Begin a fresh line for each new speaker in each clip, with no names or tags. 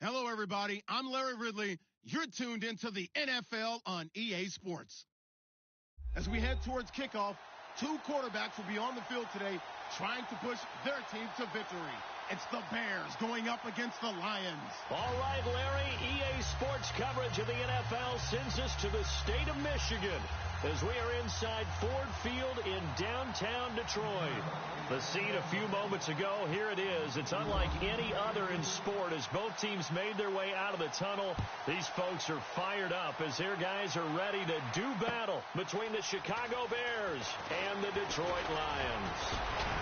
Hello, everybody. I'm Larry Ridley. You're tuned into the NFL on EA Sports. As we head towards kickoff, two quarterbacks will be on the field today trying to push their team to victory. It's the Bears going up against the Lions.
All right, Larry, EA Sports coverage of the NFL sends us to the state of Michigan as we are inside Ford Field in downtown Detroit. The scene a few moments ago, here it is. It's unlike any other in sport as both teams made their way out of the tunnel. These folks are fired up as their guys are ready to do battle between the Chicago Bears and the Detroit Lions.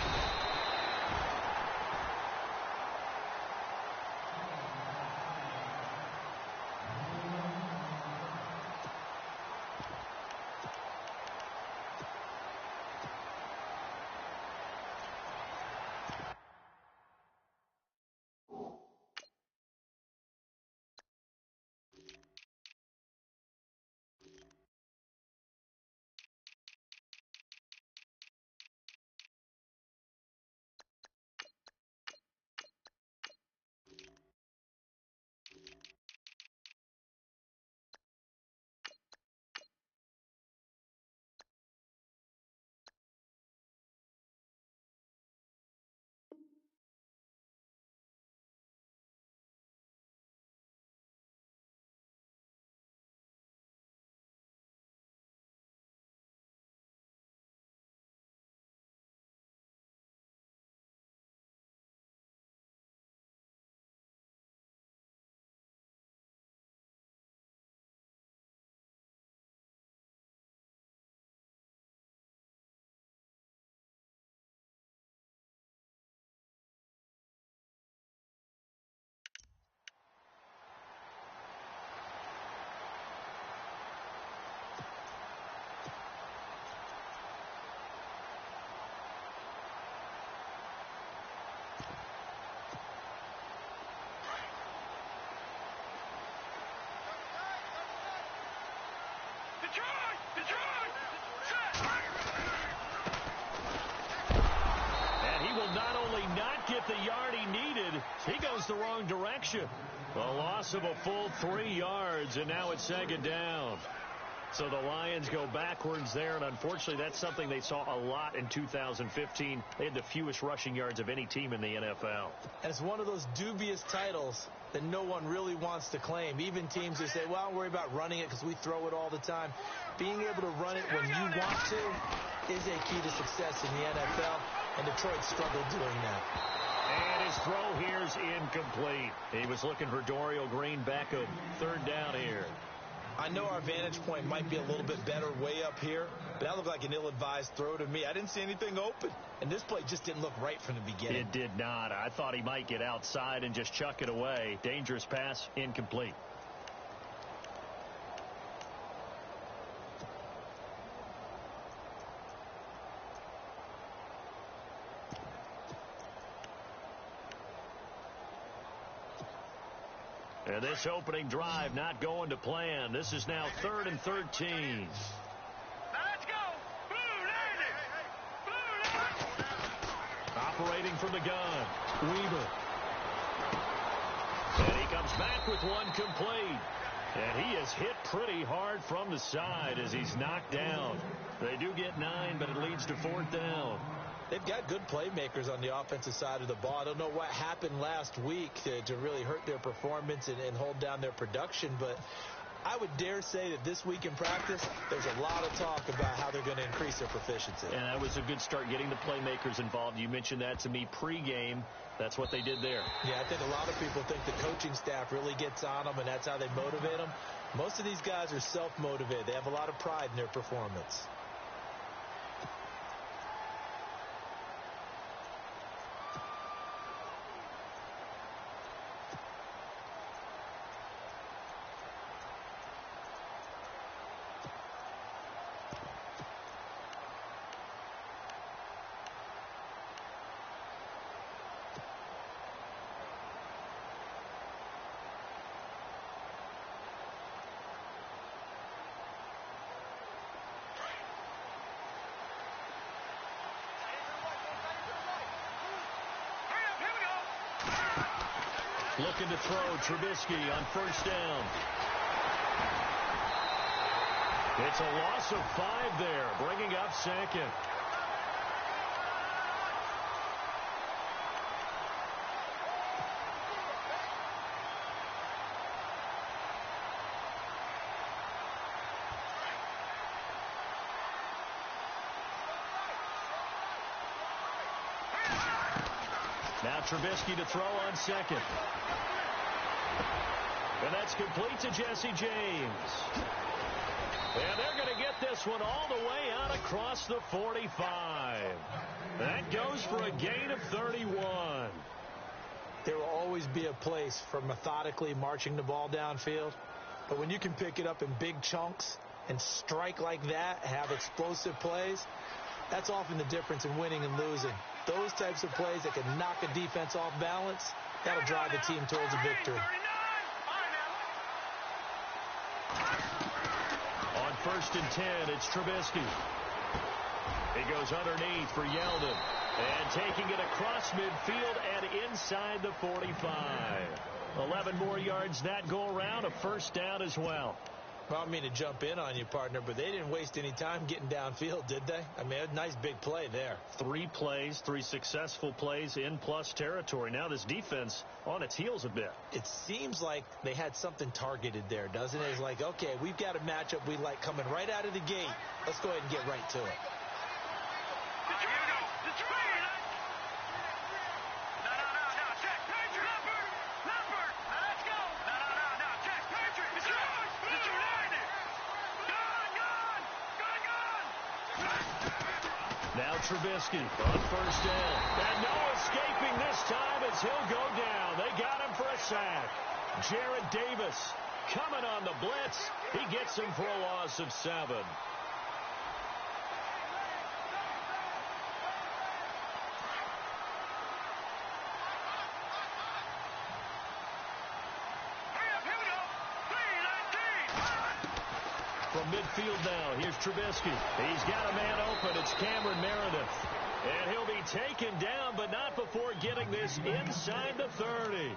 And he will not only not get the yard he needed, he goes the wrong direction. A loss of a full 3 yards, and now it's second down. So the Lions go backwards there, and unfortunately that's something they saw a lot in 2015. They had the fewest rushing yards of any team in the NFL.
And it's one of those dubious titles that no one really wants to claim. Even teams who say, well, don't worry about running it because we throw it all the time. Being able to run it when you want to is a key to success in the NFL, and Detroit struggled doing that.
And his throw here is incomplete. He was looking for Dorial Green back of third down here.
I know our vantage point might be a little bit better way up here, but that looked like an ill-advised throw to me. I didn't see anything open, and this play just didn't look right from the beginning.
It did not. I thought he might get outside and just chuck it away. Dangerous pass, incomplete. And this opening drive not going to plan. This is now 3rd and 13.
Let's go.
Operating from the gun. Weaver. And he comes back with one complete. And he is hit pretty hard from the side as he's knocked down. They do get 9, but it leads to 4th down.
They've got good playmakers on the offensive side of the ball. I don't know what happened last week to really hurt their performance and hold down their production, but I would dare say that this week in practice, there's a lot of talk about how they're going to increase their proficiency.
And that was a good start, getting the playmakers involved. You mentioned that to me pregame. That's what they did there.
Yeah, I think a lot of people think the coaching staff really gets on them, and that's how they motivate them. Most of these guys are self-motivated. They have a lot of pride in their performance.
Looking to throw. Trubisky on first down. It's a loss of 5 there, bringing up second. Now Trubisky to throw on second. And that's complete to Jesse James. And they're going to get this one all the way out across the 45. That goes for a gain of 31.
There will always be a place for methodically marching the ball downfield. But when you can pick it up in big chunks and strike like that, have explosive plays, that's often the difference in winning and losing. Those types of plays that can knock a defense off balance, that'll drive the team towards a victory.
On first and 10, it's Trubisky. He goes underneath for Yeldon. And taking it across midfield and inside the 45. 11 more yards that go around, a first down as well.
Well, I don't mean to jump in on you, partner, but they didn't waste any time getting downfield, did they? I mean, a nice big play there.
3 plays, 3 successful plays in plus territory. Now this defense on its heels a bit.
It seems like they had something targeted there, doesn't it? It's like, okay, we've got a matchup we like coming right out of the gate. Let's go ahead and get right to it.
Now Trubisky on first down. And no escaping this time as he'll go down. They got him for a sack. Jared Davis coming on the blitz. He gets him for a loss of 7. From midfield now, here's Trubisky. He's got a man open. It's Cameron Meredith. And he'll be taken down, but not before getting this inside the 30.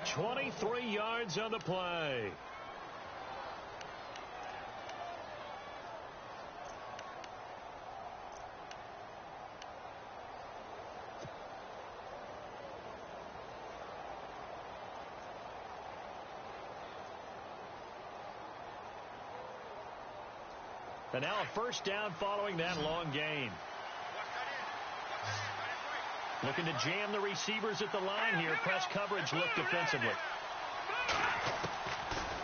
23 yards on the play. And now a first down following that long gain. Looking to jam the receivers at the line here. Press coverage look defensively.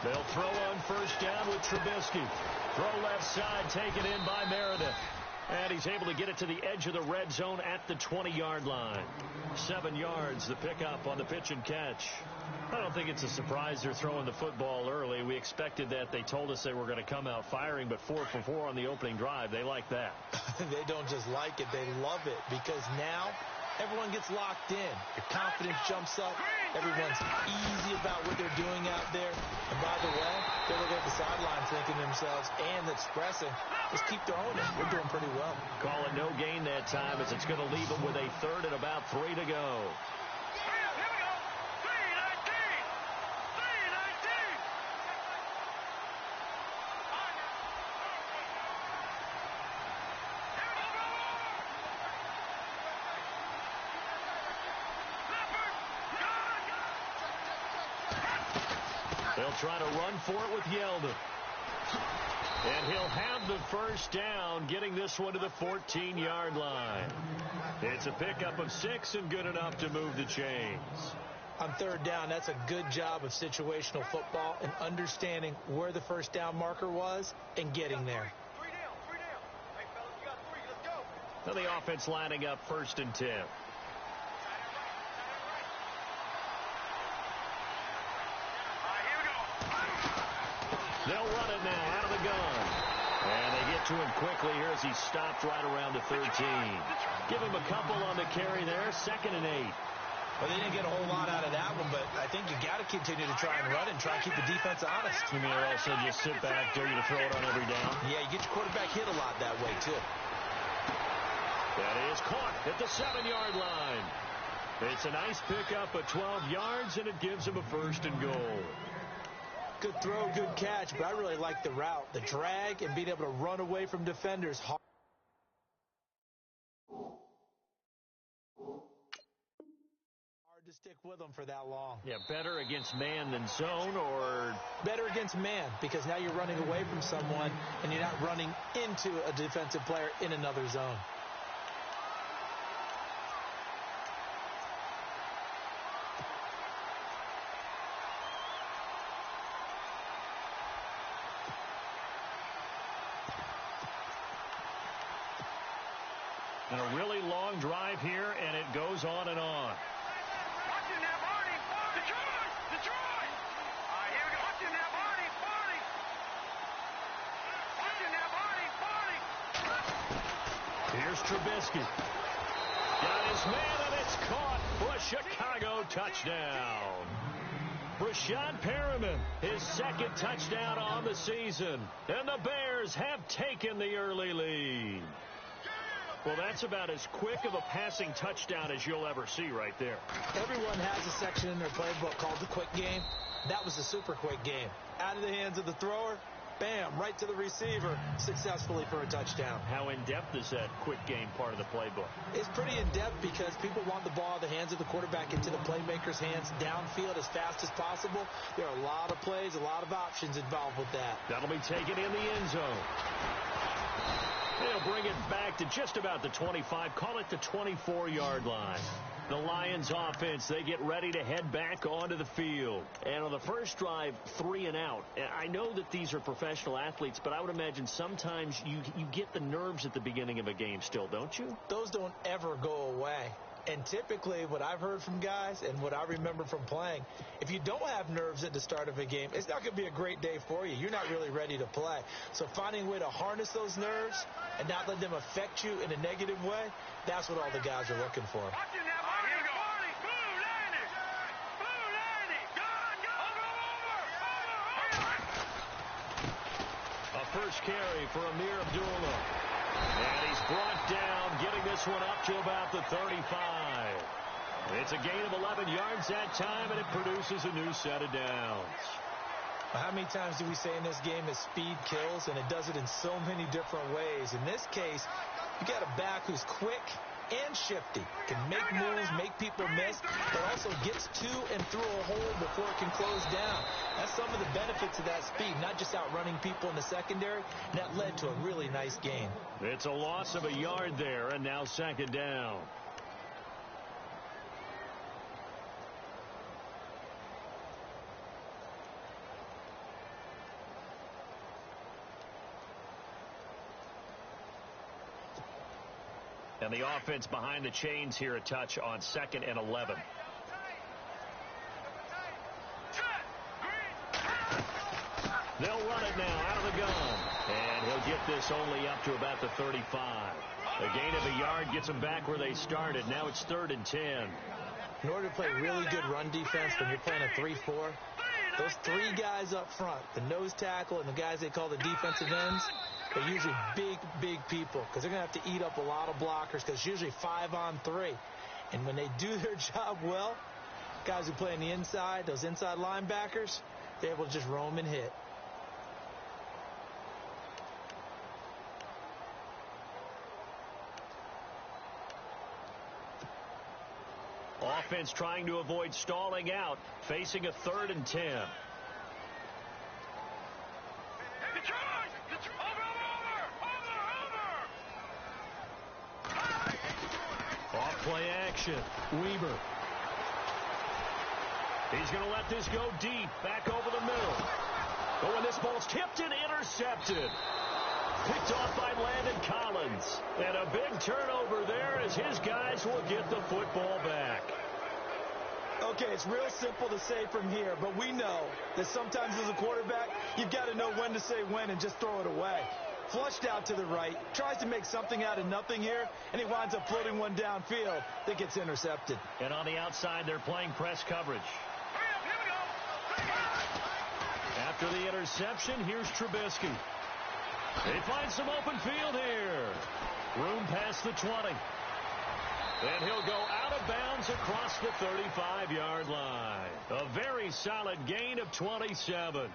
They'll throw on first down with Trubisky. Throw left side taken in by Meredith. And he's able to get it to the edge of the red zone at the 20-yard line. 7 yards the pickup on the pitch and catch. I don't think it's a surprise they're throwing the football early. We expected that. They told us they were going to come out firing, but 4 for 4 on the opening drive. They like that.
They don't just like it. They love it because now everyone gets locked in. Your confidence jumps up. Everyone's easy about what they're doing out there. And by the way, they're looking at the sidelines thinking to themselves and expressing, let's keep throwing it. We're doing pretty well.
Call it no gain that time as it's going to leave them with a third and about 3 to go. They'll try to run for it with Yeldon. And he'll have the first down, getting this one to the 14-yard line. It's a pickup of 6 and good enough to move the chains.
On third down, that's a good job of situational football and understanding where the first down marker was and getting there.
3 down. Hey, fellas, you got 3. Let's go.
Now the offense lining up first and 10. They'll run it now out of the gun. And they get to him quickly here as he stopped right around the 13. Give him a couple on the carry there. 2nd and 8.
Well, they didn't get a whole lot out of that one, but I think you got to continue to try and run and try and keep the defense honest.
You mean also just sit back, dare you to throw it on every down?
Yeah, you get your quarterback hit a lot that way, too.
That is caught at the 7-yard line. It's a nice pickup of 12 yards, and it gives him a 1st and goal.
Good throw, good catch, but I really like the route, the drag, and being able to run away from defenders. Hard to stick with them for that long.
Yeah, better against man than zone, or
better against man, because now you're running away from someone, and you're not running into a defensive player in another zone.
And a really long drive here, and it goes on and on.
Watching that Barney. Detroit. All right, here we go. Watching that Barney. Watching that Barney.
Here's Trubisky. Got his man, and it's caught for a Chicago touchdown. Rashad Perriman, his 2nd touchdown on the season. And the Bears have taken the early lead. Well, that's about as quick of a passing touchdown as you'll ever see right there.
Everyone has a section in their playbook called the quick game. That was a super quick game. Out of the hands of the thrower, bam, right to the receiver, successfully for a touchdown.
How in-depth is that quick game part of the playbook?
It's pretty in-depth because people want the ball in the hands of the quarterback into the playmaker's hands downfield as fast as possible. There are a lot of plays, a lot of options involved with that.
That'll be taken in the end zone. They'll bring it back to just about the 25, call it the 24-yard line. The Lions offense, they get ready to head back onto the field. And on the first drive, 3 and out. I know that these are professional athletes, but I would imagine sometimes you get the nerves at the beginning of a game still, don't you?
Those don't ever go away. And typically what I've heard from guys and what I remember from playing, if you don't have nerves at the start of a game, it's not going to be a great day for you. You're not really ready to play. So finding a way to harness those nerves and not let them affect you in a negative way, that's what all the guys are looking for.
Watching that Barney. Blue landing. Over.
A first carry for Amir Abdullah. And he's brought down, getting this one up to about the 35. It's a gain of 11 yards that time, and it produces a new set of downs.
How many times do we say in this game that speed kills, and it does it in so many different ways? In this case, you got a back who's quick and shifty, can make moves, make people miss, but also gets to and through a hole before it can close down. That's some of the benefits of that speed, not just outrunning people in the secondary. That led to a really nice gain.
It's a loss of a yard there, and now 2nd down. And the offense behind the chains here a touch on 2nd and 11. They'll run it now out of the gun. And he'll get this only up to about the 35. A gain of a yard gets them back where they started. Now it's 3rd and 10.
In order to play really good run defense when you're playing a 3-4, those 3 guys up front, the nose tackle and the guys they call the defensive ends, they're usually big people because they're going to have to eat up a lot of blockers because it's usually 5-on-3. And when they do their job well, guys who play on the inside, those inside linebackers, they're able to just roam and hit.
Offense trying to avoid stalling out, facing a 3rd and 10. Off play action. Weaver. He's going to let this go deep, back over the middle. Oh, and this ball's tipped and intercepted. Picked off by Landon Collins. And a big turnover there as his guys will get the football back.
Okay, it's real simple to say from here, but we know that sometimes as a quarterback, you've got to know when to say when and just throw it away. Flushed out to the right, tries to make something out of nothing here, and he winds up floating one downfield that gets intercepted.
And on the outside, they're playing press coverage. After the interception, here's Trubisky. They find some open field here. Room past the 20. And he'll go out of bounds across the 35-yard line. A very solid gain of 27.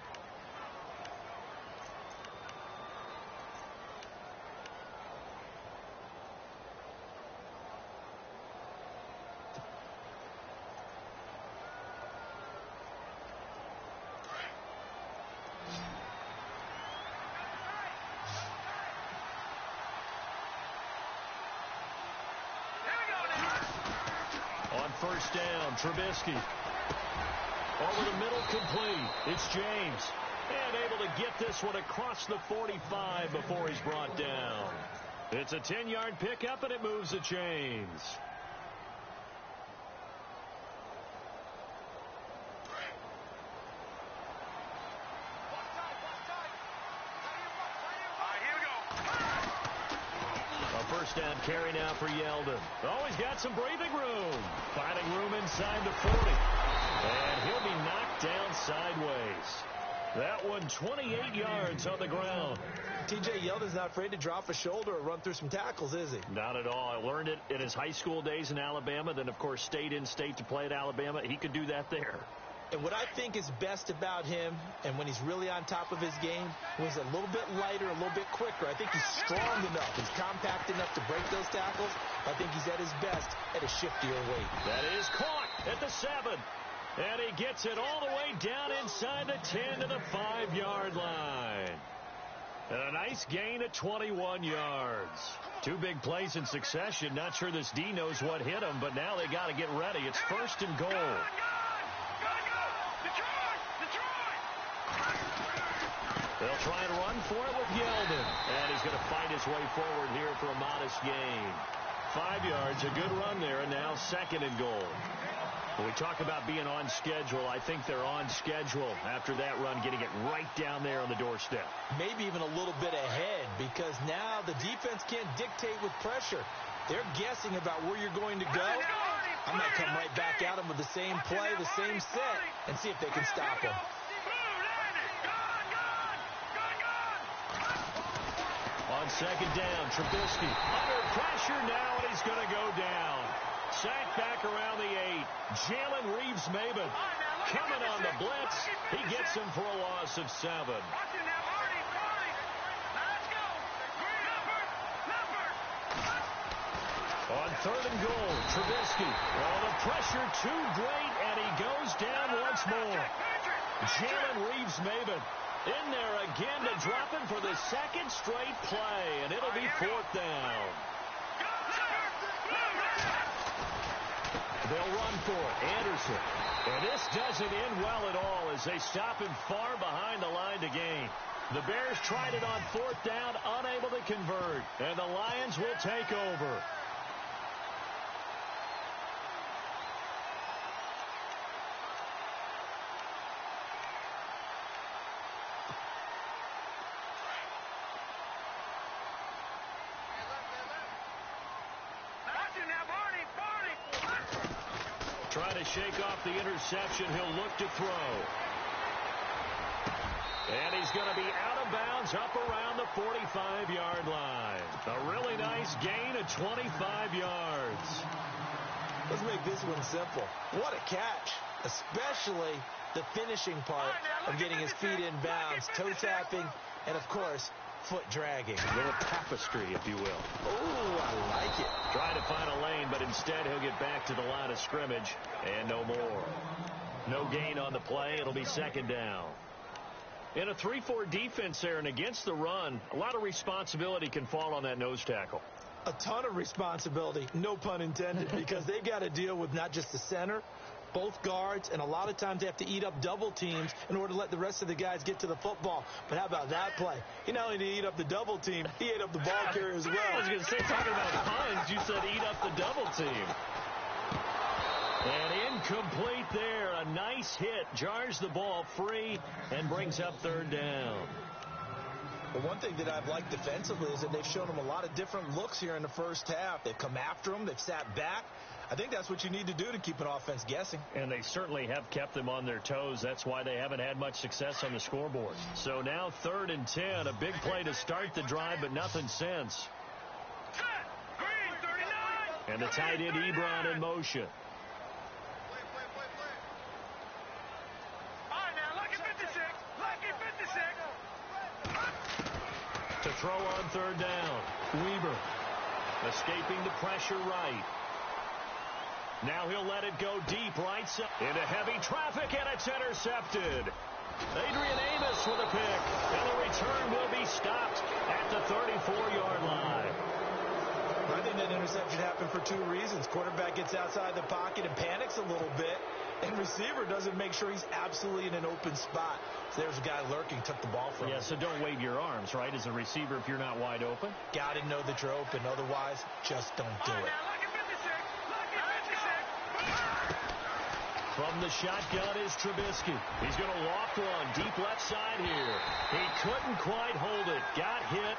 On first down, Trubisky. Over the middle, complete. It's James. And able to get this one across the 45 before he's brought down. It's a 10-yard pickup, and it moves the chains. First down carry now for Yeldon. Oh, he's got some breathing room. Finding room inside the 40. And he'll be knocked down sideways. That one 28 yards on the ground.
T.J. Yeldon's not afraid to drop a shoulder or run through some tackles, is he?
Not at all. I learned it in his high school days in Alabama. Then, of course, stayed in state to play at Alabama. He could do that there.
And what I think is best about him, and when he's really on top of his game, was a little bit lighter, a little bit quicker. I think he's strong enough. He's compact enough to break those tackles. I think he's at his best at a shiftier weight.
That is caught at the 7. And he gets it all the way down inside the 10 to the 5-yard line. And a nice gain of 21 yards. Two big plays in succession. Not sure this D knows what hit him, but now they got to get ready. It's first and goal. They'll try and run for it with Yeldon. And he's going to fight his way forward here for a modest gain. 5 yards, a good run there, and now second and goal. When we talk about being on schedule, I think they're on schedule after that run, getting it right down there on the doorstep.
Maybe even a little bit ahead, because now the defense can't dictate with pressure. They're guessing about where you're going to go. I might come right back at them with the same play, the same set, and see if they can stop them.
On second down, Trubisky under pressure now, and he's going to go down. Sacked back around the 8. Jalen Reeves-Maybin coming on the blitz. He gets him for a loss of 7. On third and goal, Trubisky. Oh, the pressure too great, and he goes down once more. Jalen Reeves-Maybin in there again to drop him for the second straight play, and it'll be fourth down. They'll run for it. Anderson. And this doesn't end well at all as they stop him far behind the line to gain. The Bears tried it on fourth down, unable to convert, and the Lions will take over. Trying to shake off the interception. He'll look to throw. And he's going to be out of bounds up around the 45-yard line. A really nice gain of 25 yards.
Let's make this one simple. What a catch, especially the finishing part of getting his feet in bounds, toe tapping, and, of course, foot dragging.
A little tapestry, if you will.
Oh, I like it.
Trying to find a lane, but instead he'll get back to the line of scrimmage, and no more. No gain on the play. It'll be second down. In a 3-4 defense there and against the run, a lot of responsibility can fall on that nose tackle.
A ton of responsibility, no pun intended, because they've got to deal with not just the center, both guards, and a lot of times they have to eat up double teams in order to let the rest of the guys get to the football. But how about that play? He not only did he eat up the double team, he ate up the ball carrier as well.
I was going to say, talking about puns, you said eat up the double team. And incomplete there. A nice hit. Jars the ball free and brings up third down.
Well, one thing that I've liked defensively is that they've shown him a lot of different looks here in the first half. They've come after him. They've sat back. I think that's what you need to do to keep an offense guessing.
And they certainly have kept them on their toes. That's why they haven't had much success on the scoreboard. So now 3rd and 10. A big play to start the drive, but nothing since. And the tight end Ebron in motion.
All right, now, lucky 56. Lucky 56.
To throw on third down. Weber escaping the pressure right. Now he'll let it go deep right side. Into heavy traffic, and it's intercepted. Adrian Amos with a pick. And the return will be stopped at the 34-yard line.
I think that interception happened for two reasons. Quarterback gets outside the pocket and panics a little bit, and receiver doesn't make sure he's absolutely in an open spot. So there's a guy lurking, took the ball from him.
Yeah, so don't wave your arms, right, as a receiver if you're not wide open.
Got to know that you're open. Otherwise, just don't do it.
From the shotgun is Trubisky. He's going to loft one deep left side here. He couldn't quite hold it. Got hit.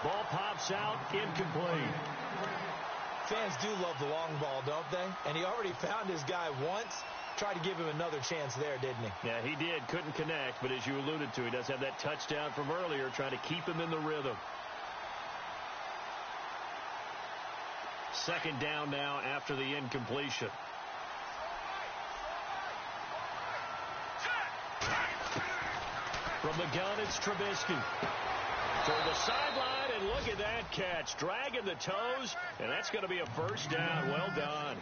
Ball pops out, incomplete.
Fans do love the long ball, don't they? And he already found his guy once. Tried to give him another chance there, didn't he?
Yeah, he did. Couldn't connect, but as you alluded to, he does have that touchdown from earlier, trying to keep him in the rhythm. Second down now after the incompletion. From the gun, it's Trubisky. Toward the sideline, and look at that catch. Dragging the toes, and that's going to be a first down. Well done.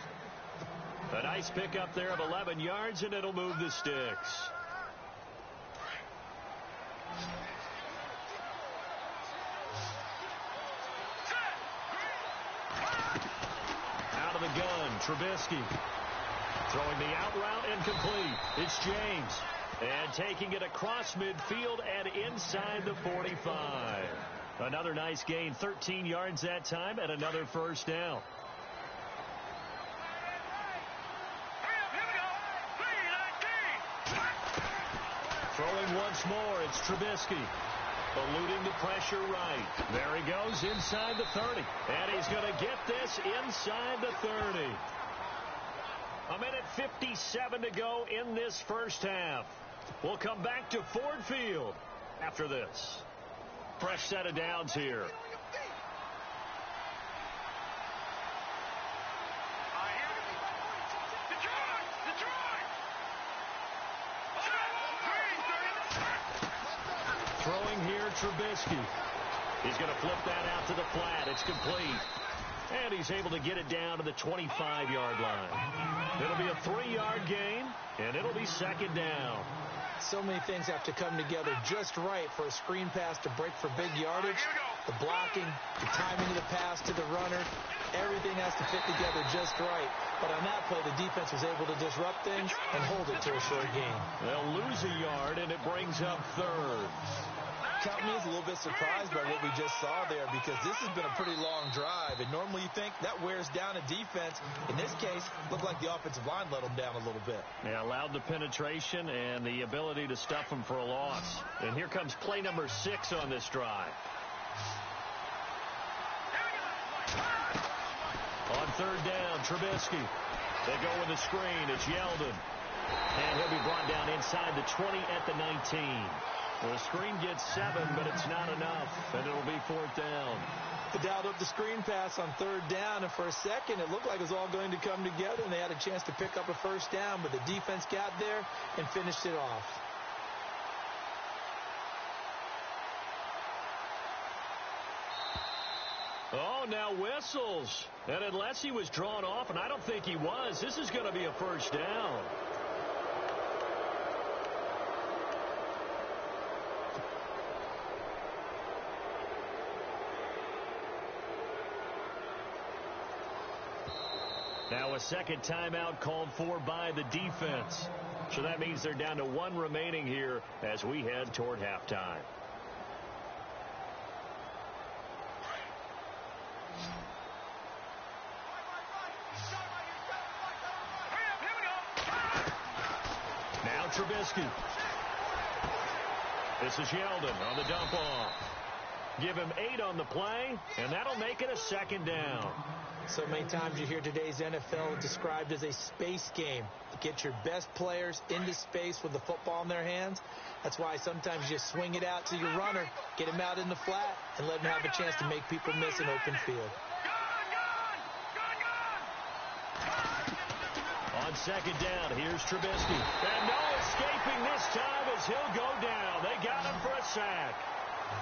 A nice pickup there of 11 yards, and it'll move the sticks. Out of the gun, Trubisky. Throwing the out route, incomplete. It's James. And taking it across midfield and inside the 45. Another nice gain, 13 yards that time, and another first down. Throwing once more, it's Trubisky. Eluding the pressure right. There he goes inside the 30. And he's going to get this inside the 30. A minute 57 to go in this first half. We'll come back to Ford Field after this. Fresh set of downs here. Throwing here, Trubisky. He's going to flip that out to the flat. It's complete. And he's able to get it down to the 25-yard line. It'll be a 3-yard gain, and it'll be second down.
So many things have to come together just right for a screen pass to break for big yardage. The blocking, the timing of the pass to the runner, everything has to fit together just right. But on that play, the defense was able to disrupt things and hold it to a short gain.
They'll lose a yard, and it brings up third.
Company is a little bit surprised by what we just saw there because this has been a pretty long drive. And normally you think that wears down a defense. In this case, looked like the offensive line let them down a little bit.
Yeah, allowed the penetration and the ability to stuff them for a loss. And here comes play number 6 on this drive. On third down, Trubisky. They go with the screen. It's Yeldon. And he'll be brought down inside the 20 at the 19. The screen gets 7, but it's not enough, and it'll be fourth down.
They dialed up the screen pass on third down, and for a second it looked like it was all going to come together, and they had a chance to pick up a first down, but the defense got there and finished it off.
Oh, now whistles. And unless he was drawn off, and I don't think he was, this is going to be a first down. Now a second timeout called for by the defense. So that means they're down to 1 remaining here as we head toward halftime. Now Trubisky. This is Yeldon on the dump off. Give him 8 on the play, and that'll make it a second down.
So many times you hear today's NFL described as a space game. To get your best players into space with the football in their hands. That's why sometimes you swing it out to your runner, get him out in the flat, and let him have a chance to make people miss an open field.
on second down. Here's Trubisky. And no escaping this time as he'll go down. They got him for a sack.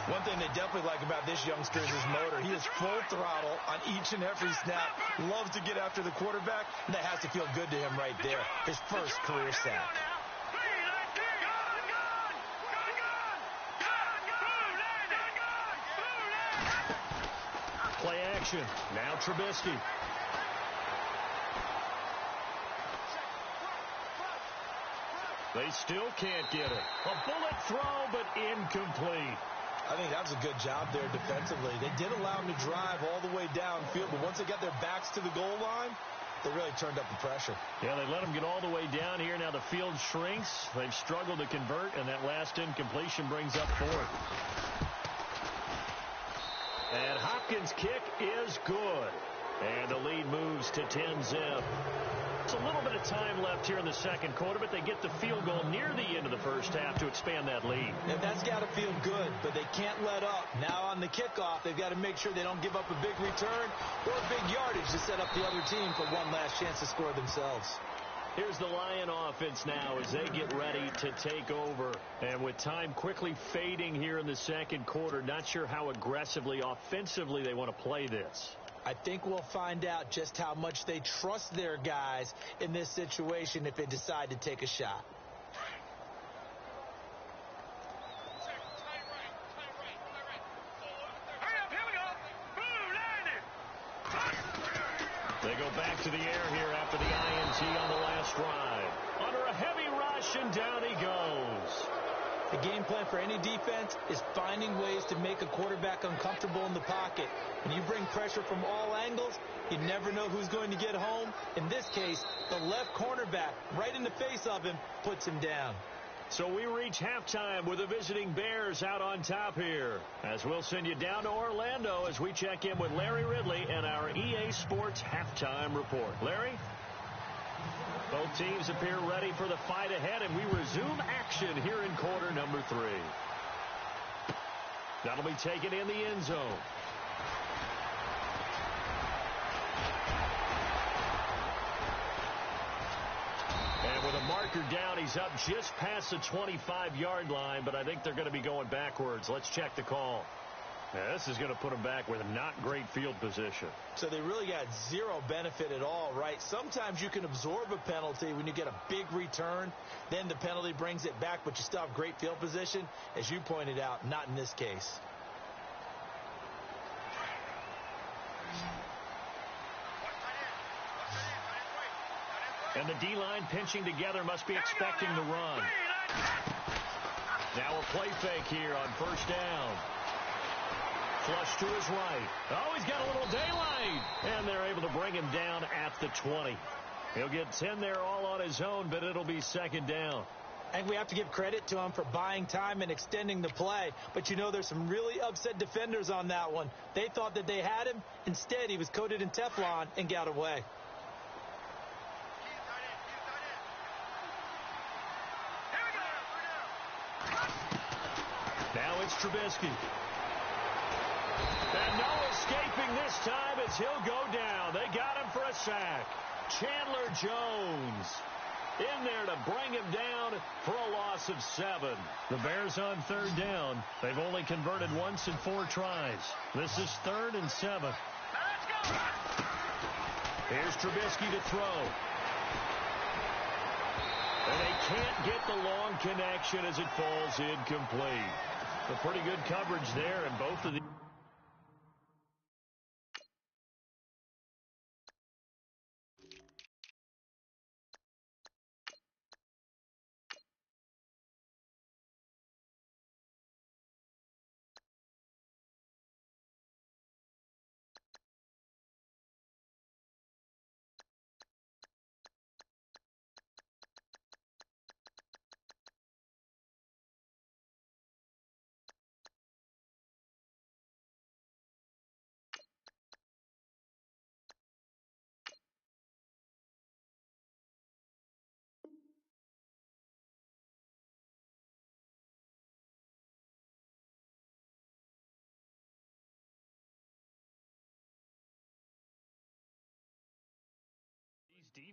One thing they definitely like about this youngster is his motor. He is full throttle on each and every snap. Loves to get after the quarterback, and that has to feel good to him right there. His first career sack.
Play action. Now Trubisky. They still can't get it. A bullet throw, but incomplete.
I think that was a good job there defensively. They did allow him to drive all the way downfield, but once they got their backs to the goal line, they really turned up the pressure.
Yeah, they let him get all the way down here. Now the field shrinks. They've struggled to convert, and that last incompletion brings up fourth. And Hopkins' kick is good. And the lead moves to 10-zip. It's a little bit of time left here in the second quarter, but they get the field goal near the end of the first half to expand that lead.
And that's got to feel good, but they can't let up. Now on the kickoff, they've got to make sure they don't give up a big return or big yardage to set up the other team for one last chance to score themselves.
Here's the Lion offense now as they get ready to take over. And with time quickly fading here in the second quarter, not sure how aggressively, offensively they want to play this.
I think we'll find out just how much they trust their guys in this situation if they decide to take a shot.
They go back to the air here after the INT on the last drive. Under a heavy rush, and down he goes.
The game plan for any defense is finding ways to make a quarterback uncomfortable in the pocket. When you bring pressure from all angles, you never know who's going to get home. In this case, the left cornerback, right in the face of him, puts him down.
So we reach halftime with the visiting Bears out on top here. As we'll send you down to Orlando as we check in with Larry Ridley and our EA Sports Halftime Report. Larry? Both teams appear ready for the fight ahead, and we resume action here in quarter number 3. That'll be taken in the end zone. And with a marker down, he's up just past the 25-yard line, but I think they're going to be going backwards. Let's check the call. Now, this is going to put them back with not great field position.
So they really got zero benefit at all, right? Sometimes you can absorb a penalty when you get a big return. Then the penalty brings it back, but you still have great field position. As you pointed out, not in this case.
And the D-line pinching together must be expecting the run. Now a play fake here on first down. Flush to his right. Oh, he's got a little daylight. And they're able to bring him down at the 20. He'll get 10 there all on his own, but it'll be second down.
And we have to give credit to him for buying time and extending the play. But you know, there's some really upset defenders on that one. They thought that they had him. Instead, he was coated in Teflon and got away.
Now it's Trubisky. And no escaping this time as he'll go down. They got him for a sack. Chandler Jones in there to bring him down for a loss of 7. The Bears on third down. They've only converted once in 4 tries. This is 3rd and 7. Here's Trubisky to throw. And they can't get the long connection as it falls incomplete. A pretty good coverage there in both of the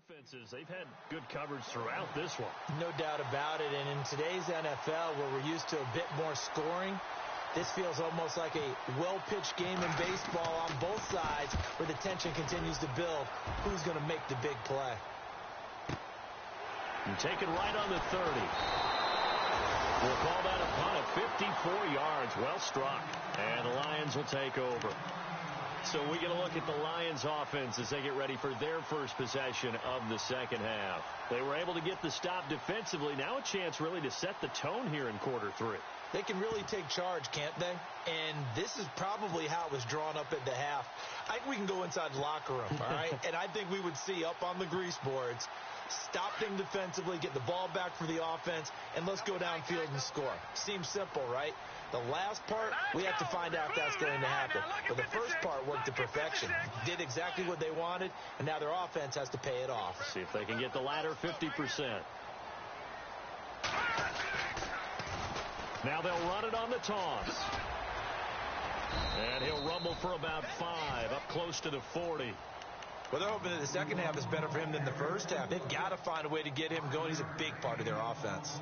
defenses, they've had good coverage throughout this one.
No doubt about it. And in today's NFL, where we're used to a bit more scoring, this feels almost like a well-pitched game in baseball on both sides where the tension continues to build. Who's going to make the big play?
And take it right on the 30. We'll call that a punt at 54 yards. Well struck. And the Lions will take over. So we get a look at the Lions offense as they get ready for their first possession of the second half. They were able to get the stop defensively. Now a chance really to set the tone here in quarter three.
They can really take charge, can't they? And this is probably how it was drawn up at the half. I think we can go inside the locker room, all right? And I think we would see up on the grease boards, stop them defensively, get the ball back for the offense, and let's go downfield and score. Seems simple, right? The last part, we have to find out if that's going to happen. But the first part worked to perfection. Did exactly what they wanted, and now their offense has to pay it off.
See if they can get the latter 50%. Now they'll run it on the toss. And he'll rumble for about 5, up close to the 40.
Well, they're hoping that the second half is better for him than the first half. They've got to find a way to get him going. He's a big part of their offense.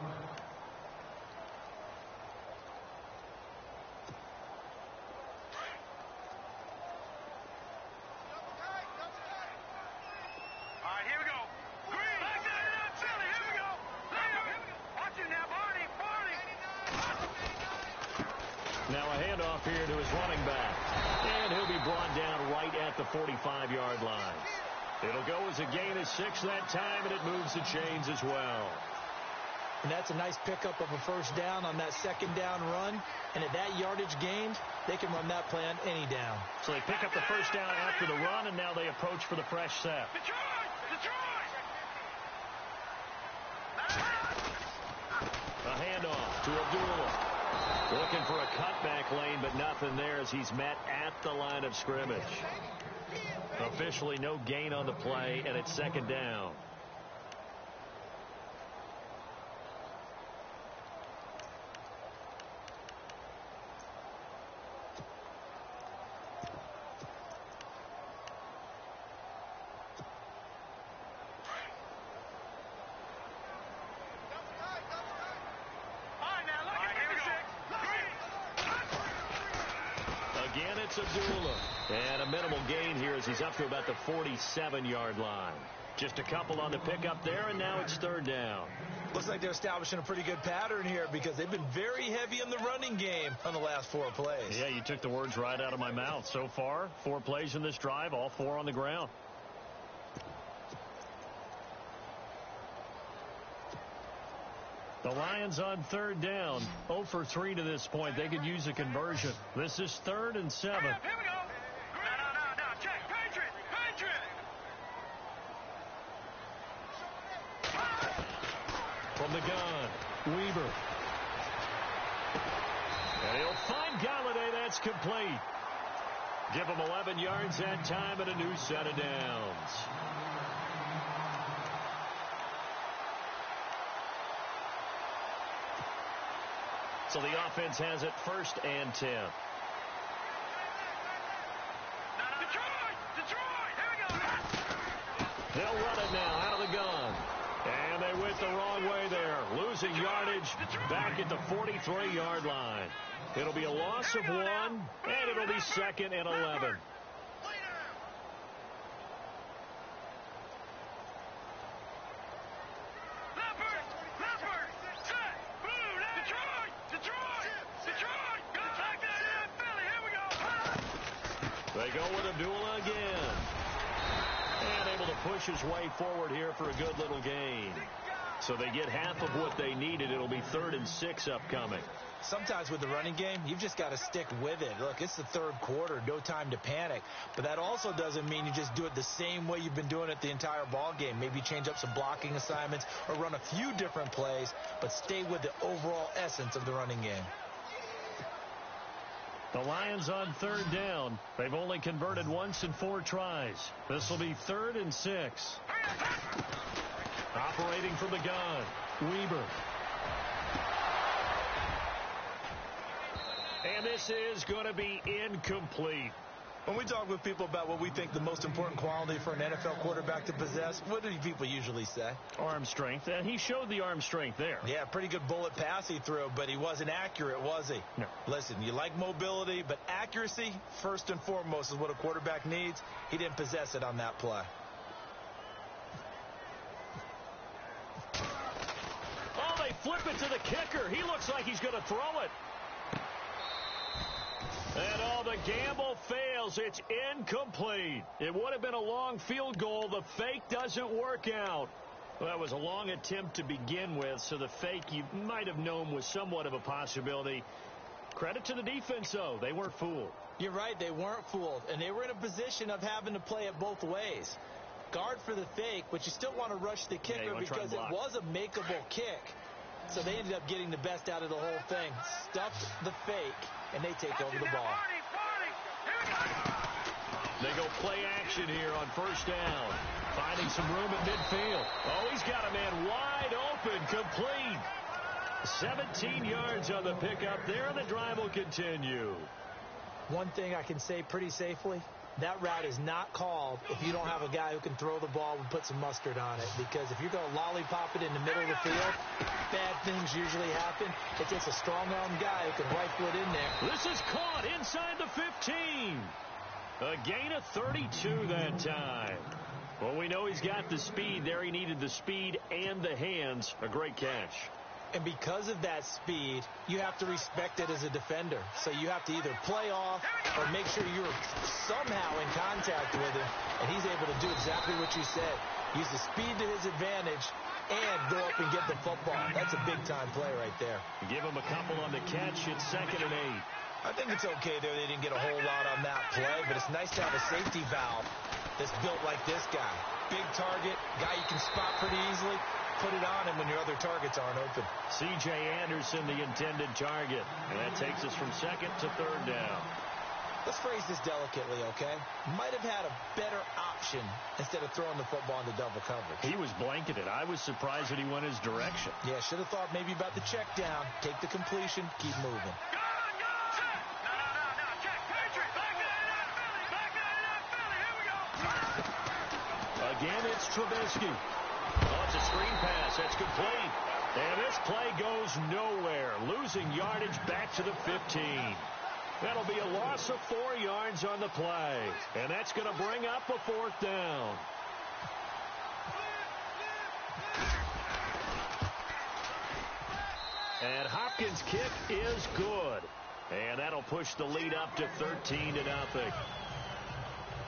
Now a handoff here to his running back. And he'll be brought down right at the 45-yard line. It'll go as a gain of 6 that time, and it moves the chains as well.
And that's a nice pickup of a first down on that second down run. And at that yardage gained, they can run that play on any down.
So they pick up the first down after the run, and now they approach for the fresh set. A handoff to Abdullah. Looking for a cutback lane, but nothing there as he's met at the line of scrimmage. Officially no gain on the play, and it's second down. Again, it's Abdullah. And a minimal gain here as he's up to about the 47-yard line. Just a couple on the pickup there, and now it's third down.
Looks like they're establishing a pretty good pattern here because they've been very heavy in the running game on the last 4 plays.
Yeah, you took the words right out of my mouth. So far, 4 plays in this drive, all 4 on the ground. The Lions on third down, 0 for 3 to this point. They could use a conversion. This is 3rd and 7.
Here we go. No, check. Patriot.
From the gun, Weaver. And he'll find Galladay. That's complete. Give him 11 yards that time and a new set of downs. So the offense has it 1st and 10.
Detroit! Here we go!
They'll run it now out of the gun. And they went the wrong way there. Losing yardage back at the 43-yard line. It'll be a loss of 1, and it'll be 2nd and 11. They go with Abdullah again. And able to push his way forward here for a good little gain. So they get half of what they needed. It'll be 3rd and 6 upcoming.
Sometimes with the running game, you've just got to stick with it. Look, it's the 3rd quarter, no time to panic. But that also doesn't mean you just do it the same way you've been doing it the entire ball game. Maybe change up some blocking assignments or run a few different plays, but stay with the overall essence of the running game.
The Lions on 3rd down. They've only converted once in 4 tries. This will be 3rd and 6. Operating from the gun, Weaver. And this is going to be incomplete.
When we talk with people about what we think the most important quality for an NFL quarterback to possess, what do people usually say?
Arm strength, and he showed the arm strength there.
Yeah, pretty good bullet pass he threw, but he wasn't accurate, was he?
No.
Listen, you like mobility, but accuracy, first and foremost, is what a quarterback needs. He didn't possess it on that play.
Oh, they flip it to the kicker. He looks like he's going to throw it. And the gamble fails. It's incomplete. It would have been a long field goal. The fake doesn't work out. Well, that was a long attempt to begin with, so the fake you might have known was somewhat of a possibility. Credit to the defense, though. They weren't fooled.
You're right. They weren't fooled, and they were in a position of having to play it both ways. Guard for the fake, but you still want to rush the kicker because it was a makeable kick. So they ended up getting the best out of the whole thing. Stuffed the fake, and they take over the ball.
They go play action here on first down. Finding some room at midfield. Oh, he's got a man wide open, complete. 17 yards on the pickup there, and the drive will continue.
One thing I can say pretty safely, that route is not called if you don't have a guy who can throw the ball and put some mustard on it. Because if you're going to lollipop it in the middle of the field, bad things usually happen. It takes a strong-armed guy who can rifle it in there.
This is caught inside the 15. A gain of 32 that time. Well, we know he's got the speed there. He needed the speed and the hands. A great catch.
And because of that speed, you have to respect it as a defender. So you have to either play off or make sure you're somehow in contact with him. And he's able to do exactly what you said. Use the speed to his advantage and go up and get the football. That's a big-time play right there.
Give him a couple on the catch. It's 2nd and 8.
I think it's okay there. They didn't get a whole lot on that play, but it's nice to have a safety valve that's built like this guy. Big target, guy you can spot pretty easily. Put it on him when your other targets aren't open.
C.J. Anderson, the intended target. And that takes us from 2nd to 3rd down.
Let's phrase this delicately, okay? Might have had a better option instead of throwing the football into double coverage.
He was blanketed. I was surprised that he went his direction.
Yeah, should have thought maybe about the check down. Take the completion, keep moving.
Again, it's Trubisky. Oh, it's a screen pass. That's complete. And this play goes nowhere. Losing yardage back to the 15. That'll be a loss of 4 yards on the play. And that's going to bring up a 4th down. And Hopkins' kick is good. And that'll push the lead up to 13-0.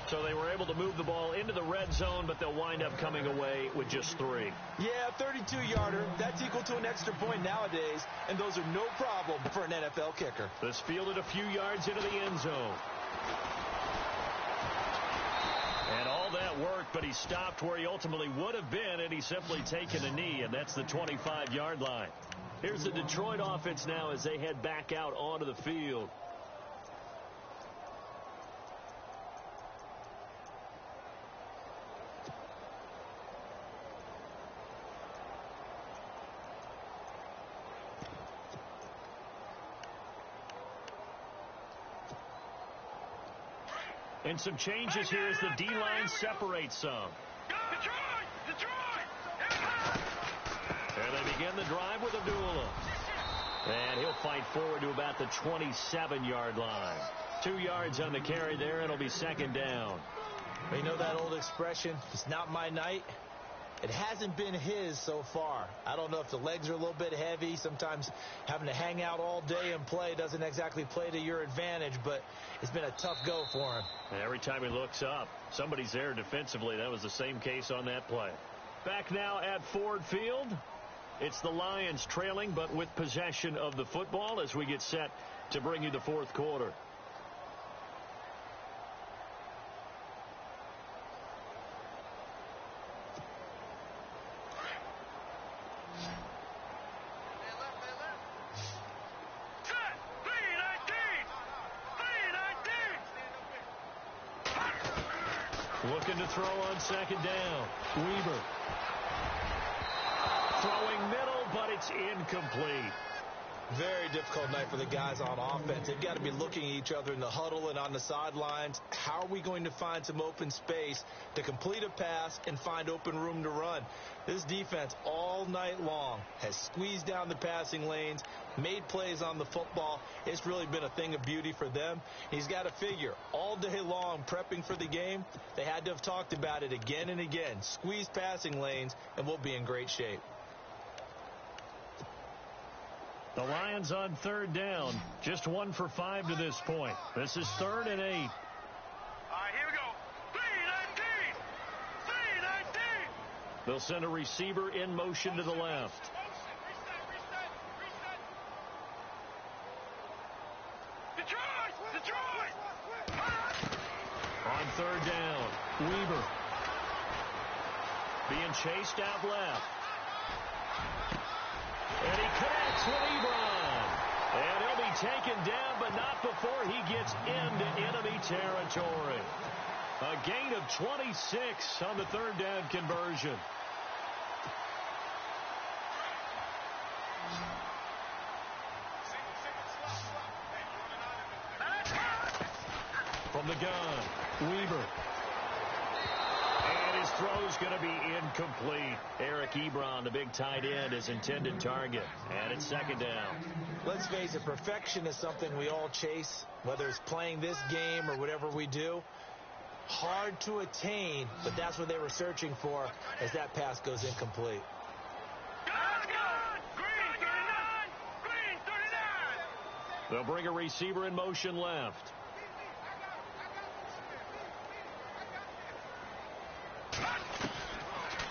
So they were able to move the ball into the red zone, but they'll wind up coming away with just 3.
Yeah, 32-yarder. That's equal to an extra point nowadays, and those are no problem for an NFL kicker.
This fielded a few yards into the end zone. And all that worked, but he stopped where he ultimately would have been, and he's simply taken a knee, and that's the 25-yard line. Here's the Detroit offense now as they head back out onto the field. And some changes here as the D-line separates some. And they begin the drive with Abdullah. And he'll fight forward to about the 27-yard line. 2 yards on the carry there. It'll be 2nd down.
You know that old expression, it's not my night? It hasn't been his so far. I don't know if the legs are a little bit heavy. Sometimes having to hang out all day and play doesn't exactly play to your advantage, but it's been a tough go for him.
And every time he looks up, somebody's there defensively. That was the same case on that play. Back now at Ford Field. It's the Lions trailing, but with possession of the football as we get set to bring you the 4th quarter. Looking to throw on 2nd down. Weaver. Throwing middle, but it's incomplete.
Very difficult night for the guys on offense. They've got to be looking at each other in the huddle and on the sidelines. How are we going to find some open space to complete a pass and find open room to run? This defense all night long has squeezed down the passing lanes, made plays on the football. It's really been a thing of beauty for them. He's got to figure all day long prepping for the game, they had to have talked about it again and again. Squeeze passing lanes, and we'll be in great shape.
The Lions on third down. Just 1 for 5 to this point. This is 3rd and 8.
All right, here we go. 3-19. 3-19.
They'll send a receiver in motion to the left.
Detroit!
On third down, Weaver being chased out left. And he connects with Ebron. And he'll be taken down, but not before he gets into enemy territory. A gain of 26 on the third down conversion. From the gun, Weaver. And his throw's going to be incomplete. Eric Ebron, the big tight end, his intended target. And it's 2nd down.
Let's face it, perfection is something we all chase, whether it's playing this game or whatever we do. Hard to attain, but that's what they were searching for as that pass goes incomplete.
Green 39. Green 39.
They'll bring a receiver in motion left.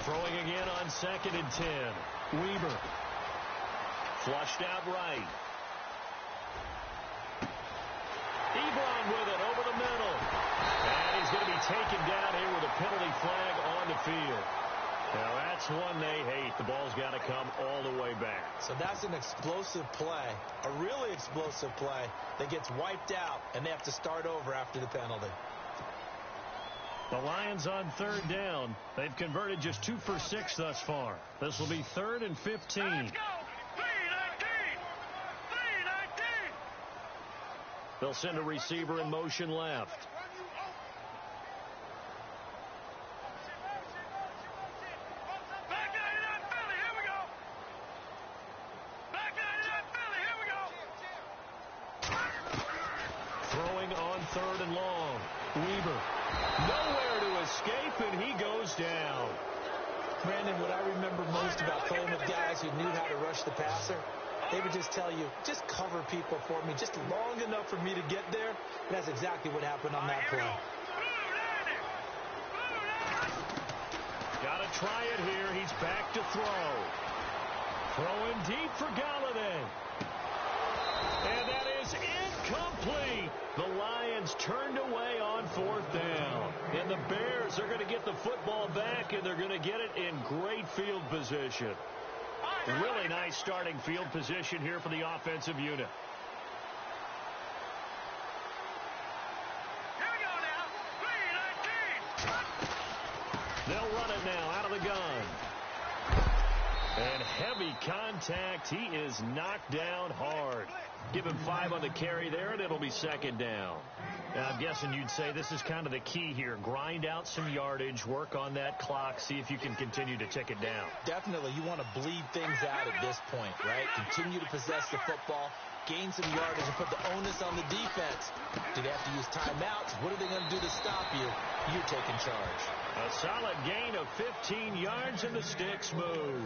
Throwing again on 2nd and 10. Weaver. Flushed out right. Ebron with it over the middle. And he's going to be taken down here with a penalty flag on the field. Now that's one they hate. The ball's got to come all the way back.
So that's an explosive play, a really explosive play that gets wiped out, and they have to start over after the penalty.
The Lions on third down. They've converted just 2 for 6 thus far. This will be 3rd and 15.
Let's go. 3-19. 3-19.
They'll send a receiver in motion left.
Back 99 Philly. Here we go. Back 99 Philly. Here we go.
Throwing on 3rd and long. Weaver. Nowhere to escape, and he goes down.
Brandon, what I remember most about playing with guys who knew how to rush the passer, they would just tell you, just cover people for me just long enough for me to get there. And that's exactly what happened on that play.
Got to try it here. He's back to throw. Throwing deep for Galladay. And that is incomplete. The Lions turned away on 4th down. And the Bears are going to get the football back, and they're going to get it in great field position. Really nice starting field position here for the offensive unit.
Here we go now. 3-19.
They'll run it now out of the gun. And heavy contact. He is knocked down hard. Give him 5 on the carry there, and it'll be 2nd down. Now, I'm guessing you'd say this is kind of the key here. Grind out some yardage, work on that clock, see if you can continue to tick it down.
Definitely, you want to bleed things out at this point, right? Continue to possess the football, gain some yardage, and put the onus on the defense. Do they have to use timeouts? What are they going to do to stop you? You're taking charge.
A solid gain of 15 yards, and the sticks move.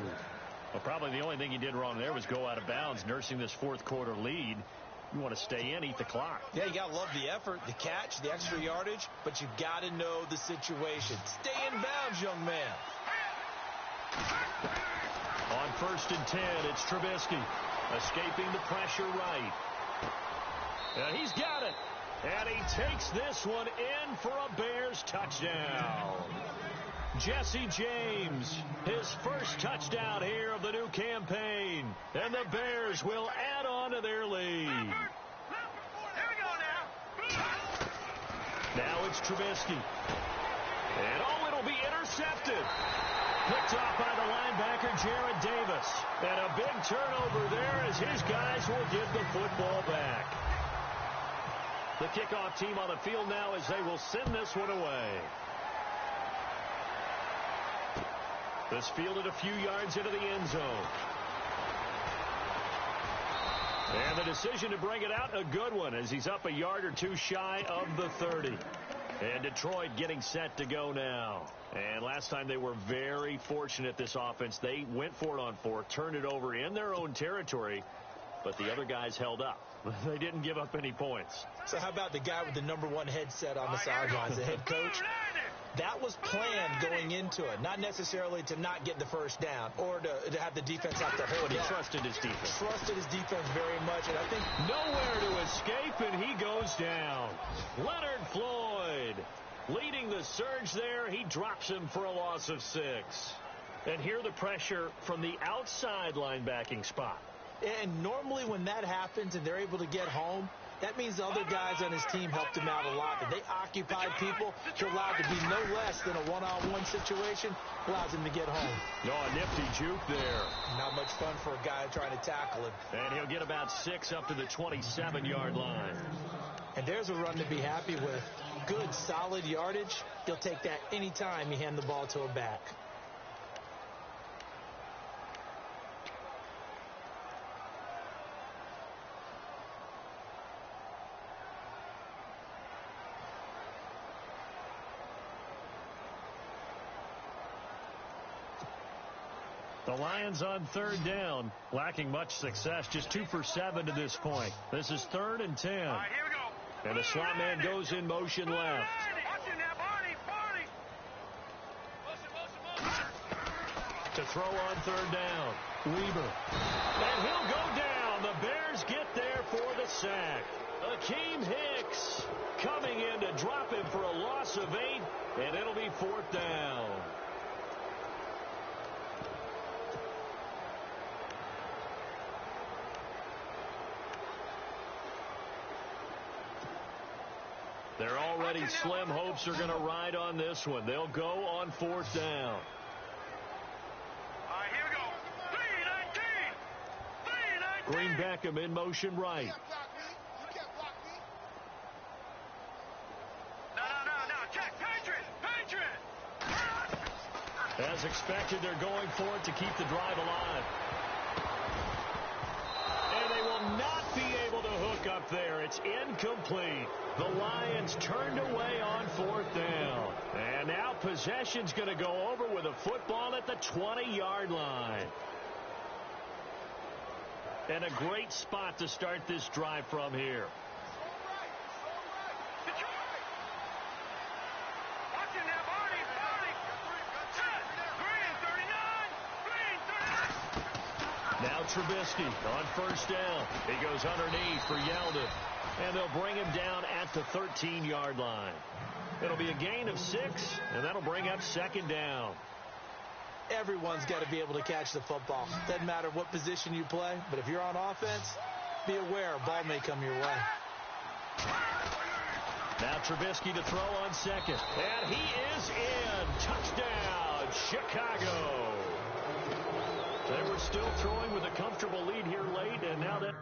Well, probably the only thing he did wrong there was go out of bounds, nursing this 4th quarter lead. You want to stay in, eat the clock.
Yeah, you got to love the effort, the catch, the extra yardage, but you got to know the situation. Stay in bounds, young man.
On 1st and 10, it's Trubisky. Escaping the pressure right. And he's got it. And he takes this one in for a Bears touchdown. Jesse James, his first touchdown here of the new campaign. And the Bears will add on to their lead.
Here we go now.
Now it's Trubisky. And it'll be intercepted. Picked off by the linebacker, Jared Davis. And a big turnover there as his guys will give the football back. The kickoff team on the field now as they will send this one away. This fielded a few yards into the end zone. And the decision to bring it out, a good one, as he's up a yard or two shy of the 30. And Detroit getting set to go now. And last time they were very fortunate, this offense. They went for it on fourth, turned it over in their own territory, but the other guys held up. They didn't give up any points.
So how about the guy with the #1 headset on the sidelines, the head coach? That was planned going into it, not necessarily to not get the first down or to have the defense have to hold
He
it.
trusted his defense.
Trusted his defense very much, and I think
Nowhere to escape, and he goes down. Leonard Floyd leading the surge there. He drops him for a loss of 6. And here the pressure from the outside linebacking spot.
And normally when that happens and they're able to get home, that means the other guys on his team helped him out a lot. That they occupied people to allow it to be no less than a one-on-one situation, allows him to get home.
No, a nifty juke there.
Not much fun for a guy trying to tackle him.
And he'll get about 6 up to the 27-yard line.
And there's a run to be happy with. Good, solid yardage. He'll take that anytime you hand the ball to a back.
The Lions on 3rd down, lacking much success, just 2 for 7 to this point. This is 3rd and 10.
All right, here we go.
And the slot man goes in motion left.
Watch him now, Barney.
To throw on 3rd down, Weber. And he'll go down. The Bears get there for the sack. Akeem Hicks coming in to drop him for a loss of 8, and it'll be 4th down. Their already slim hopes are going to ride on this one. They'll go on 4th down.
All right, here we go. 3-19.
Green Beckham in motion right.
No. Check. Patriot.
As expected, they're going for it to keep the drive alive. And they will not be able to hook up there. It's incomplete. The Lions turned away on 4th down. And now possession's going to go over with a football at the 20-yard line. And a great spot to start this drive from here.
Watch him now, Barney. Green 39.
Now Trubisky on 1st down. He goes underneath for Yeldon. And they'll bring him down at the 13-yard line. It'll be a gain of 6, and that'll bring up 2nd down.
Everyone's got to be able to catch the football. Doesn't matter what position you play, but if you're on offense, be aware a ball may come your way.
Now Trubisky to throw on 2nd. And he is in. Touchdown, Chicago. They were still throwing with a comfortable lead here late, and now that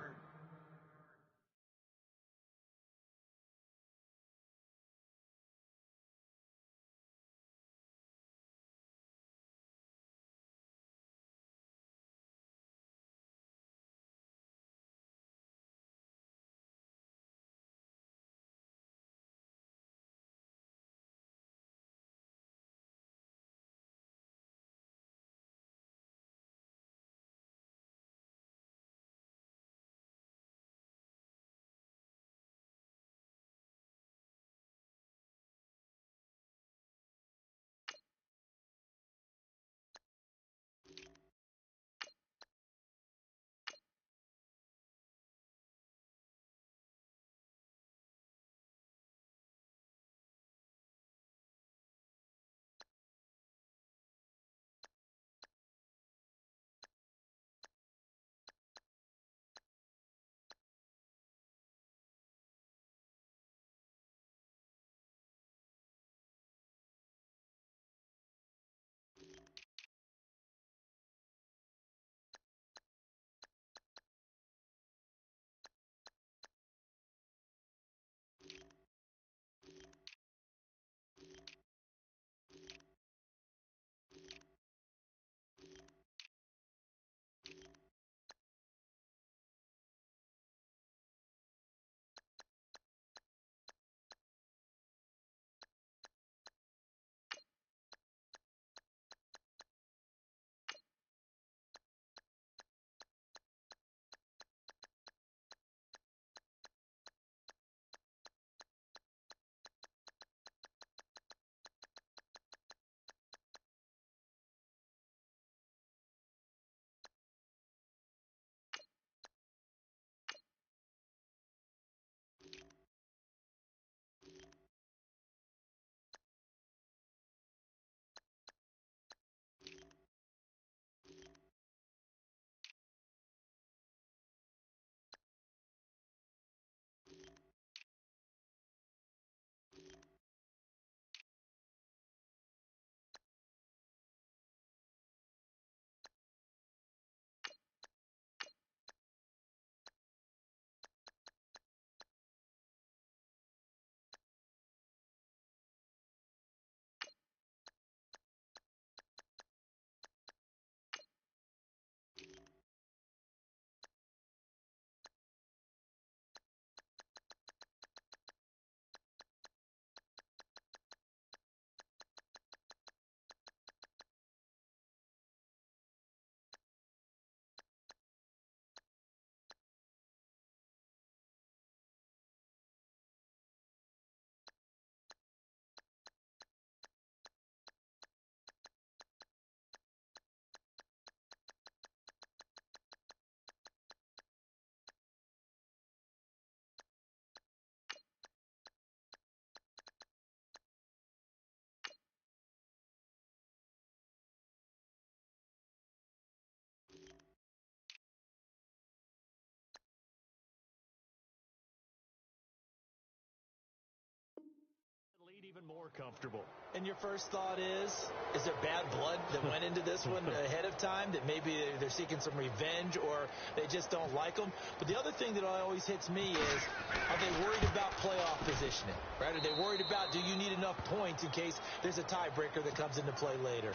even more comfortable.
And your first thought is there bad blood that went into this one ahead of time, that maybe they're seeking some revenge or they just don't like them? But the other thing that always hits me is, are they worried about playoff positioning, right? Are they worried about, do you need enough points in case there's a tiebreaker that comes into play later?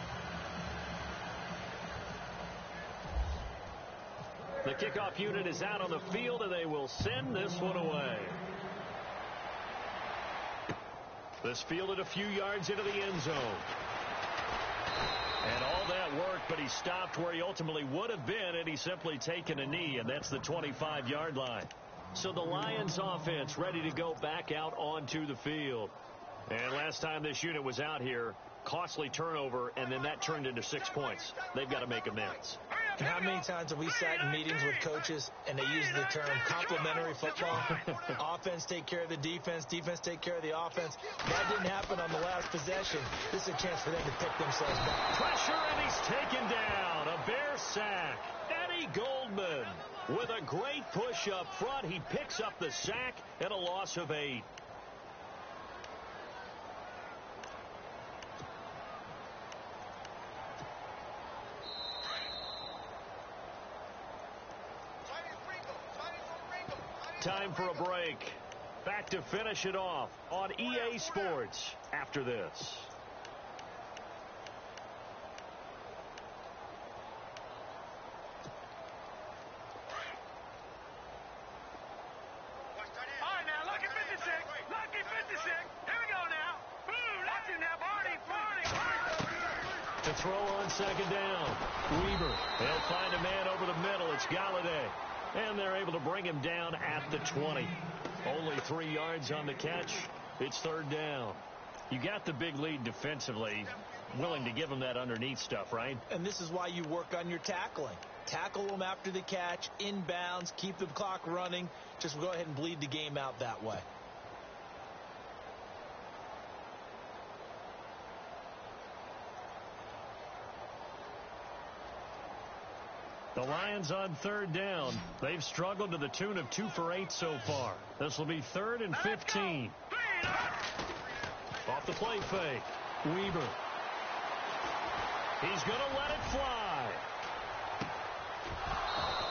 The kickoff unit is out on the field, and they will send this one away. This fielded a few yards into the end zone. And all that work, but he stopped where he ultimately would have been had he simply taken a knee, and that's the 25-yard line. So the Lions offense ready to go back out onto the field. And last time this unit was out here, costly turnover, and then that turned into 6 points. They've got to make amends.
How many times have we sat in meetings with coaches and they use the term complementary football? Offense take care of the defense, defense take care of the offense. That didn't happen on the last possession. This is a chance for them to pick themselves back.
Pressure, and he's taken down. A Bear sack. Eddie Goldman with a great push up front. He picks up the sack and a loss of 8. Time for a break. Back to finish it off on EA Sports after this.
All right, now, lucky 56. Lucky 56. Here we go now. Boom. That's him now, Barney.
To throw on second down. Weaver. They'll find a man over the middle. It's Galladay. And they're able to bring him down at the 20. Only 3 yards on the catch. It's third down. You got the big lead defensively. Willing to give them that underneath stuff, right?
And this is why you work on your tackling. Tackle them after the catch, inbounds, keep the clock running. Just go ahead and bleed the game out that way.
The Lions on third down. They've struggled to the tune of 2 for 8 so far. This will be 3rd and 15. Off the play fake. Weaver. He's going to let it fly.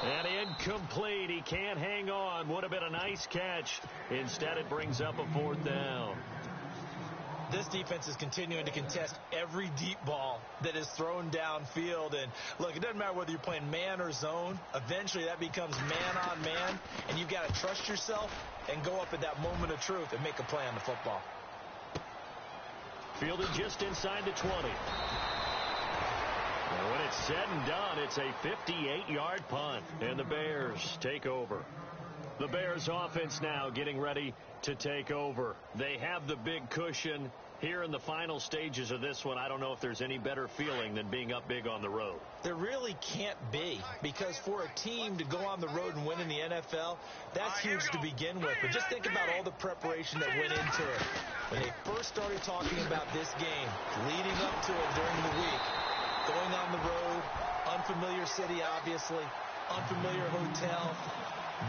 And incomplete. He can't hang on. Would have been a nice catch. Instead, it brings up a 4th down.
This defense is continuing to contest every deep ball that is thrown downfield. And, look, it doesn't matter whether you're playing man or zone. Eventually, that becomes man on man. And you've got to trust yourself and go up at that moment of truth and make a play on the football.
Fielded just inside the 20. And when it's said and done, it's a 58-yard punt. And the Bears take over. The Bears offense now getting ready to take over. They have the big cushion. Here in the final stages of this one, I don't know if there's any better feeling than being up big on the road.
There really can't be, because for a team to go on the road and win in the NFL, that's huge to begin with. But just think about all the preparation that went into it. When they first started talking about this game, leading up to it during the week, going on the road, unfamiliar city, obviously, unfamiliar hotel.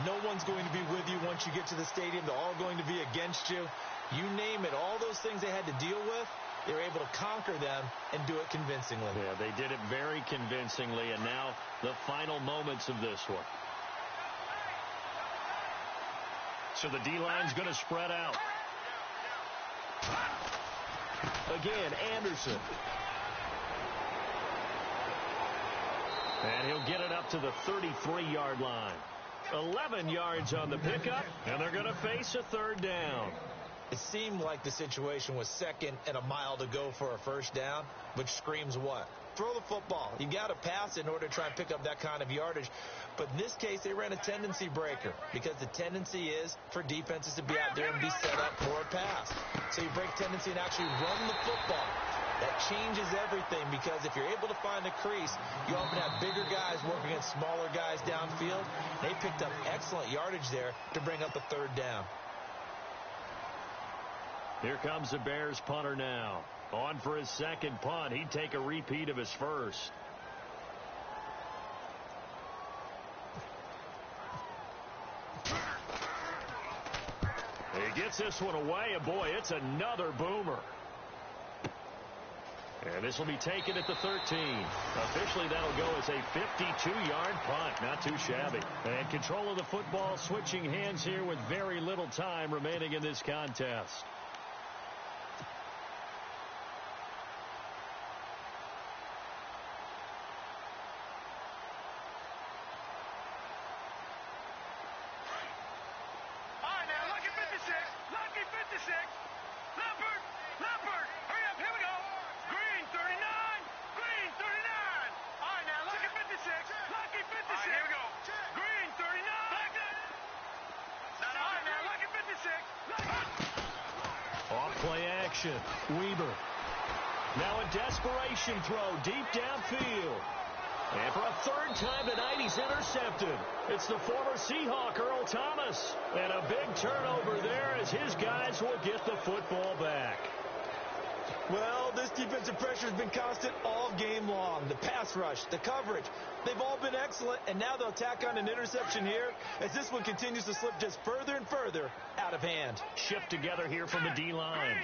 No one's going to be with you once you get to the stadium. They're all going to be against you. You name it, all those things they had to deal with, they were able to conquer them and do it convincingly.
Yeah, they did it very convincingly, and now the final moments of this one. So the D-line's going to spread out. Again, Anderson. And he'll get it up to the 33-yard line. 11 yards on the pickup, and they're going to face a 3rd down.
It seemed like the situation was 2nd and a mile to go for a 1st down, which screams what? Throw the football. You got to pass it in order to try and pick up that kind of yardage. But in this case, they ran a tendency breaker, because the tendency is for defenses to be out there and be set up for a pass. So you break tendency and actually run the football. That changes everything, because if you're able to find a crease, you often have bigger guys working against smaller guys downfield. They picked up excellent yardage there to bring up a 3rd down.
Here comes the Bears punter now. On for his 2nd punt. He'd take a repeat of his first. He Gets this one away, and boy, it's another boomer. And this will be taken at the 13. Officially, that'll go as a 52-yard punt. Not too shabby. And control of the football switching hands here with very little time remaining in this contest.
All right, now, lucky 56. Lucky 56. Leopard. Leopard. Hurry up. Here we go. Green 39. Green 39. All right, now, lucky 56. Lucky 56. All right, here we go. Green 39. All right, now, lucky 56.
Off play action. Weber. Now a desperation throw deep downfield. And for a third time tonight, he's intercepted. It's the former Seahawk, Earl Thomas. And a big turnover there as his guys will get the football back.
Well, this defensive pressure has been constant all game long. The pass rush, the coverage, they've all been excellent, and now they'll tack on an interception here as this one continues to slip just further and further out of hand.
Shift together here from the D-line.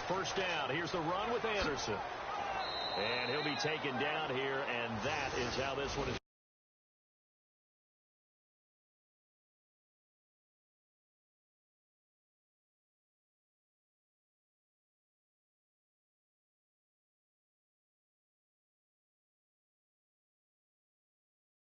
First down. Here's the run with Anderson. And he'll be taken down here, and that is how this one is